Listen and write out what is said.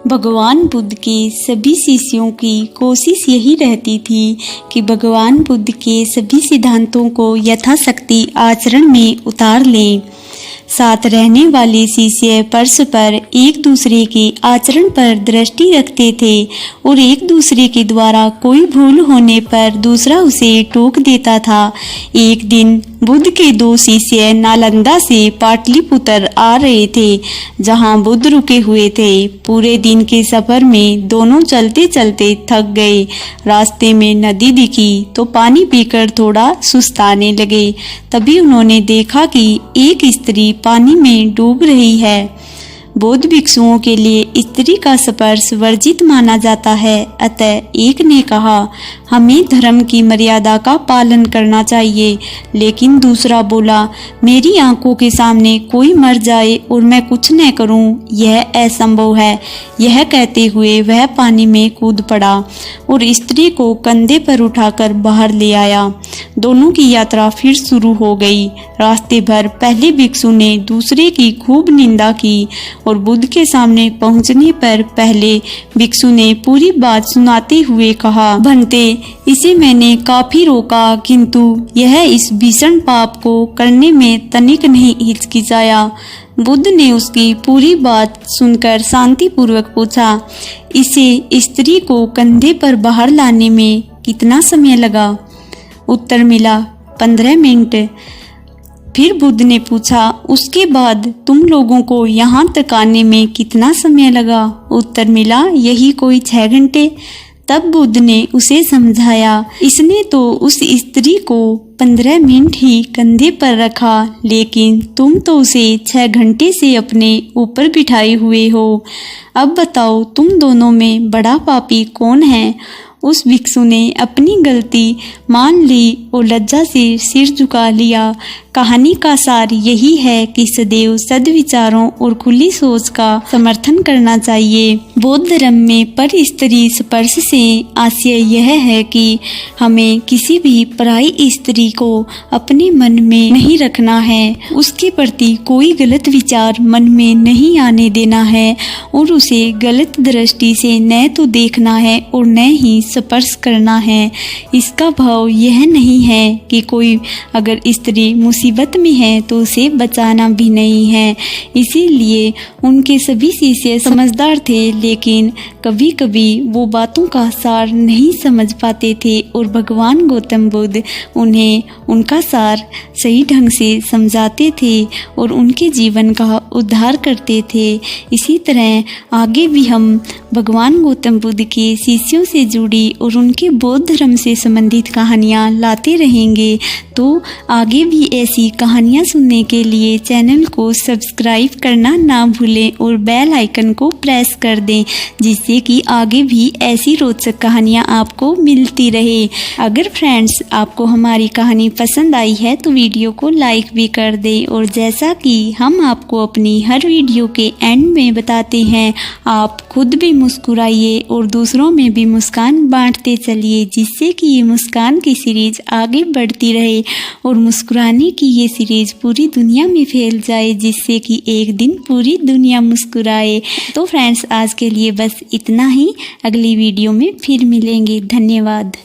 भगवान बुद्ध के सभी शिष्यों की कोशिश यही रहती थी कि भगवान बुद्ध के सभी सिद्धांतों को यथाशक्ति आचरण में उतार लें। साथ रहने वाले शिष्य परस्पर एक दूसरे के आचरण पर दृष्टि रखते थे और एक दूसरे के द्वारा कोई भूल होने पर दूसरा उसे टोक देता था। एक दिन बुद्ध के दो शिष्य नालंदा से पाटलिपुत्र आ रहे थे, जहां बुद्ध रुके हुए थे। पूरे दिन के सफर में दोनों चलते चलते थक गए। रास्ते में नदी दिखी तो पानी पीकर थोड़ा सुस्ताने लगे। तभी उन्होंने देखा कि एक स्त्री पानी में डूब रही है। बौद्ध भिक्षुओं के लिए स्त्री का स्पर्श वर्जित माना जाता है। अतः एक ने कहा, हमें धर्म की मर्यादा का पालन करना चाहिए। लेकिन दूसरा बोला, मेरी आंखों के सामने कोई मर जाए और मैं कुछ न करूं, यह असंभव है। यह कहते हुए वह पानी में कूद पड़ा और स्त्री को कंधे पर उठाकर बाहर ले आया। दोनों की यात्रा फिर शुरू हो गई। रास्ते भर पहले भिक्षु ने दूसरे की खूब निंदा की और बुद्ध के सामने पहुंचने पर पहले भिक्षु ने पूरी बात सुनाते हुए कहा, भंते, इसे मैंने काफी रोका, किंतु यह इस भीषण पाप को करने में तनिक नहीं हिचकिचाया। बुद्ध ने उसकी पूरी बात सुनकर शांतिपूर्वक पूछा, इसे स्त्री को कंधे पर बाहर लाने में कितना समय लगा? उत्तर मिला, 15 मिनट। फिर बुद्ध ने पूछा, उसके बाद तुम लोगों को यहाँ तक आने में कितना समय लगा? उत्तर मिला, यही कोई 6 घंटे। तब बुद्ध ने उसे समझाया, इसने तो उस स्त्री को 15 मिनट ही कंधे पर रखा, लेकिन तुम तो उसे 6 घंटे से अपने ऊपर बिठाए हुए हो। अब बताओ, तुम दोनों में बड़ा पापी कौन है? उस भिक्षु ने अपनी गलती मान ली और लज्जा से सिर झुका लिया। कहानी का सार यही है कि सदैव सद्विचारों और खुली सोच का समर्थन करना चाहिए। बौद्ध धर्म में पर स्त्री स्पर्श से आशय यह है कि हमें किसी भी पराई स्त्री को अपने मन में नहीं रखना है, उसके प्रति कोई गलत विचार मन में नहीं आने देना है और उसे गलत दृष्टि से न तो देखना है और न ही स्पर्श करना है। इसका भाव यह नहीं है कि कोई अगर स्त्री मुसीबत में है तो उसे बचाना भी नहीं है। इसीलिए उनके सभी शिष्य समझदार थे, लेकिन कभी कभी वो बातों का सार नहीं समझ पाते थे और भगवान गौतम बुद्ध उन्हें उनका सार सही ढंग से समझाते थे और उनके जीवन का उद्धार करते थे। इसी तरह आगे भी हम भगवान गौतम बुद्ध के शिष्यों से जुड़ी और उनके बौद्ध धर्म से संबंधित कहानियाँ लाते रहेंगे। तो आगे भी ऐसी कहानियाँ सुनने के लिए चैनल को सब्सक्राइब करना ना भूलें और बेल आइकन को प्रेस कर दें, जिससे कि आगे भी ऐसी रोचक कहानियाँ आपको मिलती रहे। अगर फ्रेंड्स आपको हमारी कहानी पसंद आई है तो वीडियो को लाइक भी कर दें और जैसा कि हम आपको अपनी हर वीडियो के एंड में बताते हैं, आप खुद भी मुस्कुराइए और दूसरों में भी मुस्कान बांटते चलिए, जिससे कि ये मुस्कान की सीरीज आगे बढ़ती रहे और मुस्कुराने की ये सीरीज पूरी दुनिया में फैल जाए, जिससे कि एक दिन पूरी दुनिया मुस्कुराए। तो फ्रेंड्स आज के लिए बस इतना ही। अगली वीडियो में फिर मिलेंगे। धन्यवाद।